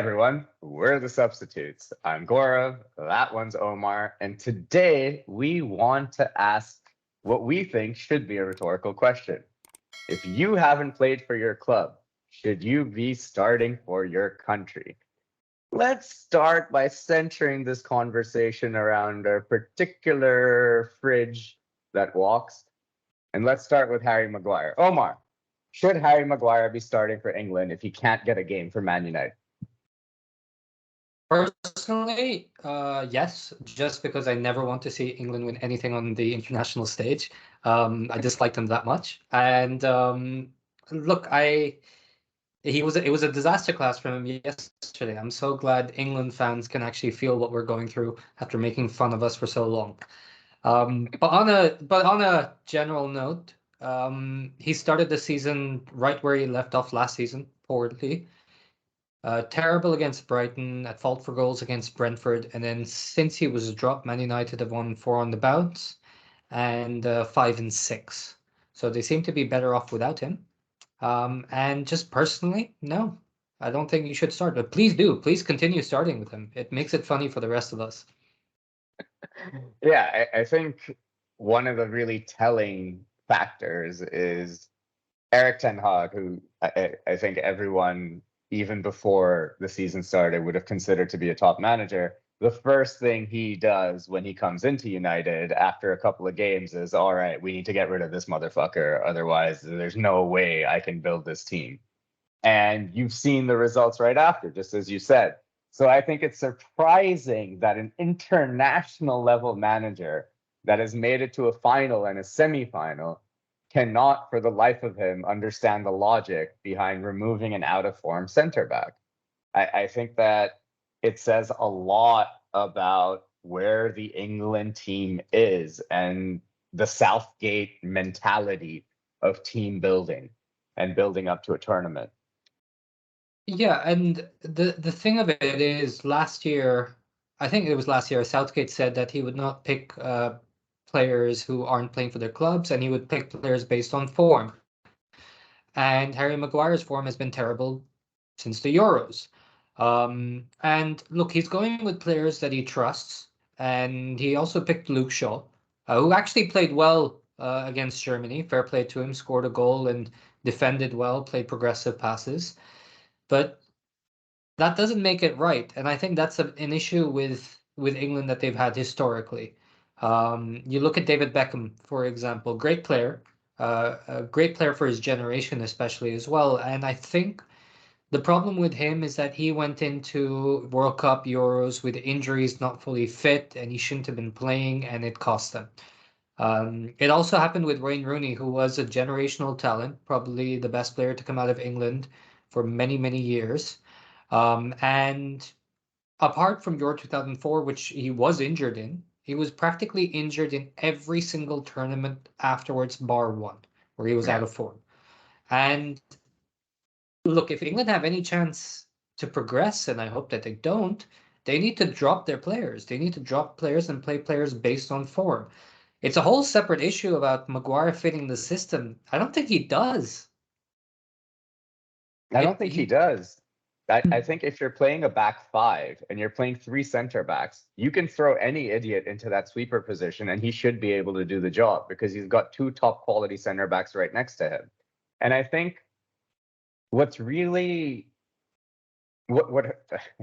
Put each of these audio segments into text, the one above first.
everyone, we're the Substitutes. I'm Gaurav, that one's Omar, and today we want to ask what we think should be a rhetorical question. If you haven't played for your club, should you be starting for your country? Let's start by centering this conversation around a particular fridge that walks, and let's start with Harry Maguire. Omar, should Harry Maguire be starting for England if he can't get a game for Man United? Personally, yes, just because I never want to see England win anything on the international stage. I dislike them that much. And look, it was a disaster class from him yesterday. I'm so glad England fans can actually feel what we're going through after making fun of us for so long. But on a general note, he started the season right where he left off last season, poorly. Terrible against Brighton, at fault for goals against Brentford, and then since he was dropped, Man United have won 4 on the bounce and 5 and 6. So they seem to be better off without him. And just personally, no, I don't think you should start. But please do, please continue starting with him. It makes it funny for the rest of us. Yeah, I think one of the really telling factors is Eric Ten Hag, who I think everyone, even before the season started, would have considered to be a top manager. The first thing he does when he comes into United after a couple of games is, all right, we need to get rid of this motherfucker. Otherwise, there's no way I can build this team. And you've seen the results right after, just as you said. So I think it's surprising that an international level manager that has made it to a final and a semifinal cannot, for the life of him, understand the logic behind removing an out of form center back. I think that it says a lot about where the England team is and the Southgate mentality of team building and building up to a tournament. Yeah, and the thing of it is, last year, I think it was last year, Southgate said that he would not pick players who aren't playing for their clubs, and he would pick players based on form. And Harry Maguire's form has been terrible since the Euros. And look, he's going with players that he trusts, and he also picked Luke Shaw, who actually played well against Germany. Fair play to him, scored a goal and defended well, played progressive passes. But that doesn't make it right, and I think that's an issue with England that they've had historically. You look at David Beckham, for example, a great player for his generation, especially as well. And I think the problem with him is that he went into World Cup, Euros with injuries, not fully fit, and he shouldn't have been playing, and it cost them. It also happened with Wayne Rooney, who was a generational talent, probably the best player to come out of England for many, many years. And apart from Euro 2004, which he was injured in, he was practically injured in every single tournament afterwards, bar one, where he was out Yeah. of form. And look, if England have any chance to progress, and I hope that they don't, they need to drop their players. They need to drop players and play players based on form. It's a whole separate issue about Maguire fitting the system. I don't think he does. I don't It think he he does. I think if you're playing a back five and you're playing 3 center backs, you can throw any idiot into that sweeper position and he should be able to do the job because he's got 2 top quality center backs right next to him. And I think what's really what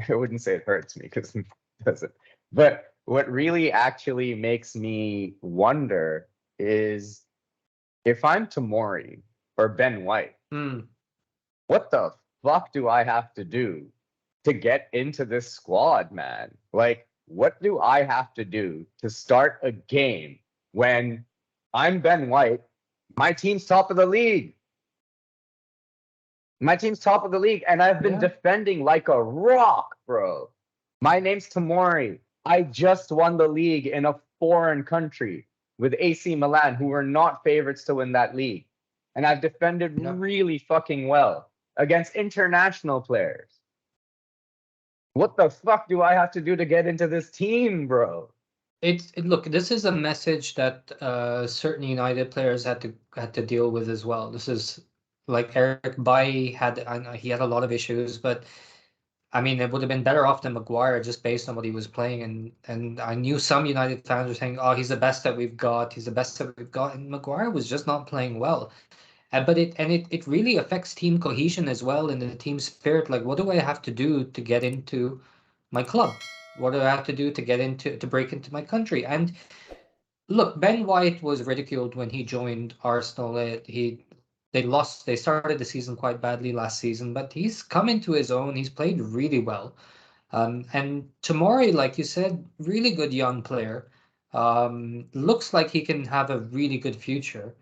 I wouldn't say it hurts me because it doesn't, but what really actually makes me wonder is if I'm Tamori or Ben White, Hmm. what the fuck do I have to do to get into this squad, man? Like, what do I have to do to start a game when I'm Ben White? My team's top of the league. My team's top of the league, and I've been Yeah. defending like a rock, bro. My name's Tamori. I just won the league in a foreign country with AC Milan, who were not favorites to win that league. And I've defended No. really fucking well against international players. What the fuck do I have to do to get into this team, bro? Look, this is a message that certain United players had to deal with as well. This is like Eric Bailly had. I know he had a lot of issues, but I mean, it would have been better off than Maguire just based on what he was playing. And I knew some United fans were saying, "Oh, he's the best that we've got. He's the best that we've got." And Maguire was just not playing well. But it really affects team cohesion as well and the team spirit. Like, what do I have to do to get into my club? What do I have to do to get into to break into my country? And look, Ben White was ridiculed when he joined Arsenal. They lost. They started the season quite badly last season, but he's come into his own. He's played really well. And Tomori, like you said, really good young player. Looks like he can have a really good future.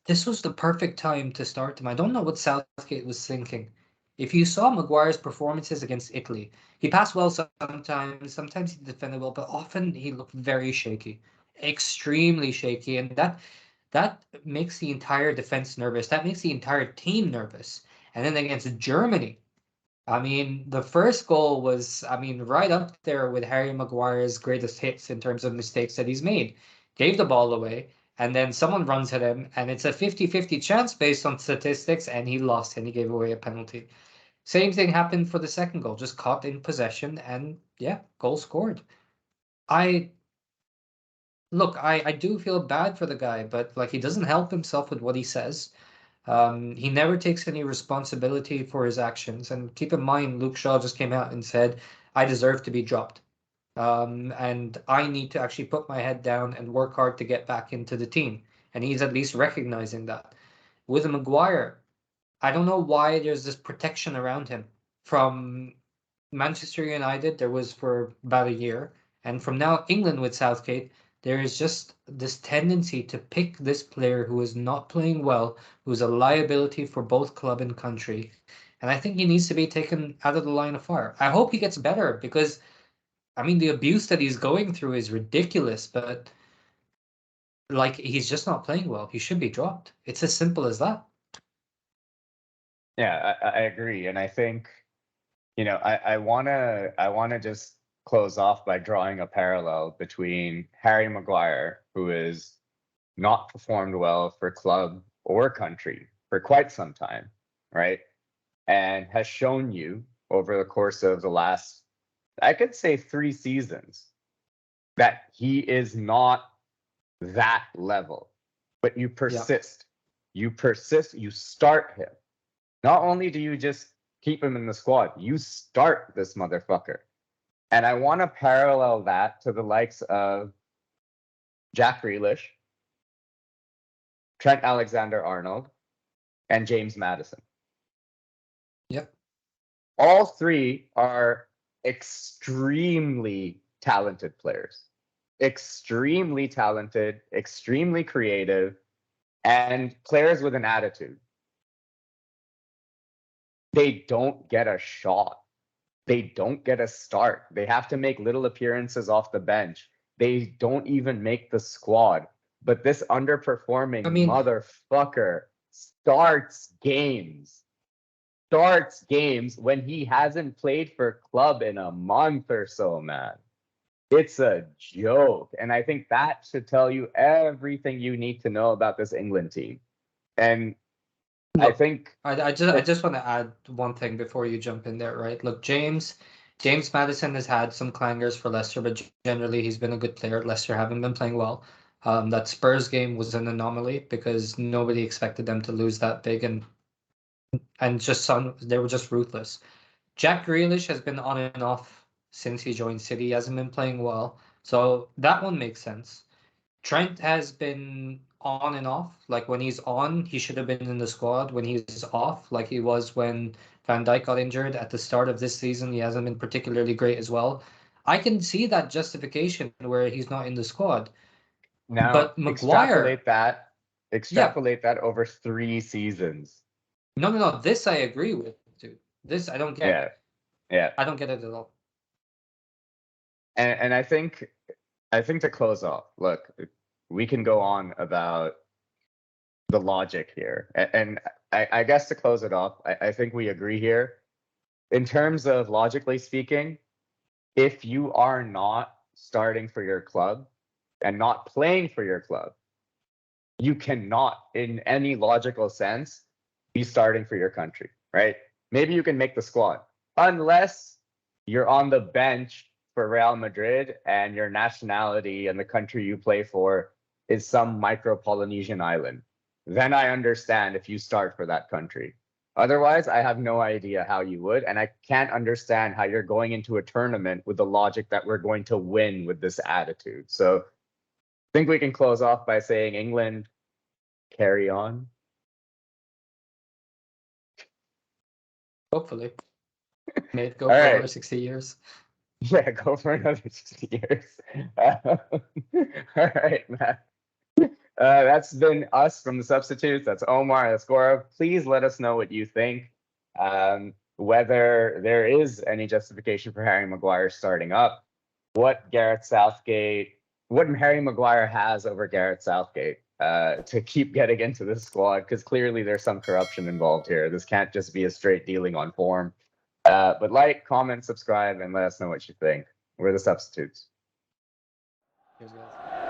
This was the perfect time to start him. I don't know what Southgate was thinking. If you saw Maguire's performances against Italy, he passed well sometimes he defended well, but often he looked very shaky, extremely shaky, and that makes the entire defense nervous. That makes the entire team nervous. And then against Germany, I mean, the first goal was, I mean, right up there with Harry Maguire's greatest hits in terms of mistakes that he's made. Gave the ball away, and then someone runs at him, and it's a 50-50 chance based on statistics, and he lost and he gave away a penalty. Same thing happened for the second goal, just caught in possession, and yeah, goal scored. I look, I do feel bad for the guy, but like he doesn't help himself with what he says. He never takes any responsibility for his actions. And keep in mind, Luke Shaw just came out and said, I deserve to be dropped. And I need to actually put my head down and work hard to get back into the team. And he's at least recognizing that. With Maguire, I don't know why there's this protection around him. From Manchester United, there was for about a year. And from now, England with Southgate, there is just this tendency to pick this player who is not playing well, who's a liability for both club and country. And I think he needs to be taken out of the line of fire. I hope he gets better because, I mean, the abuse that he's going through is ridiculous, but like he's just not playing well. He should be dropped. It's as simple as that. Yeah, I agree, and I think I wanna just close off by drawing a parallel between Harry Maguire, who has not performed well for club or country for quite some time, right? And has shown you over the course of the last, I could say 3 seasons, that he is not that level. But you Yeah. persist. You persist, you start him. Not only do you just keep him in the squad, you start this motherfucker. And I want to parallel that to the likes of Jack Grealish, Trent Alexander-Arnold, and James Maddison. Yep. All three are extremely talented players. Extremely talented, extremely creative, and players with an attitude. They don't get a shot. They don't get a start. They have to make little appearances off the bench. They don't even make the squad. But this I underperforming mean, motherfucker starts games when he hasn't played for club in a month or so, man. It's a joke. And I think that should tell you everything you need to know about this England team. And I look, think I that just want to add one thing before you jump in there, right? Look, James Madison has had some clangers for Leicester, but generally he's been a good player. Leicester haven't been playing well. That Spurs game was an anomaly because nobody expected them to lose that big, and just they were just ruthless. Jack Grealish has been on and off since he joined City. He hasn't been playing well, so that one makes sense. Trent has been on and off. Like when he's on, he should have been in the squad. When he's off, like he was when Van Dijk got injured at the start of this season, he hasn't been particularly great as well. I can see that justification where he's not in the squad. now But Maguire, yeah, extrapolate that over 3 seasons. no. This I agree with, dude. This I don't Yeah, get. yeah. I don't get it at all. And I think to close off, look, we can go on about the logic here. And I guess to close it off, I think we agree here. In terms of logically speaking, if you are not starting for your club and not playing for your club, you cannot, in any logical sense, be starting for your country, right? Maybe you can make the squad, unless you're on the bench for Real Madrid and your nationality and the country you play for is some micro Polynesian island, then I understand if you start for that country. Otherwise, I have no idea how you would, and I can't understand how you're going into a tournament with the logic that we're going to win with this attitude. So I think we can close off by saying England, carry on. Hopefully. May it go All for right. another 60 years. Yeah, go for another 60 years. All right, Matt. That's been us from the substitutes. That's Omar, that's Gaurav. Please let us know what you think. Whether there is any justification for Harry Maguire starting up, what Harry Maguire has over Gareth Southgate to keep getting into this squad, because clearly there's some corruption involved here. This can't just be a straight dealing on form. But like, comment, subscribe, and let us know what you think. We're the substitutes. Cheers, guys.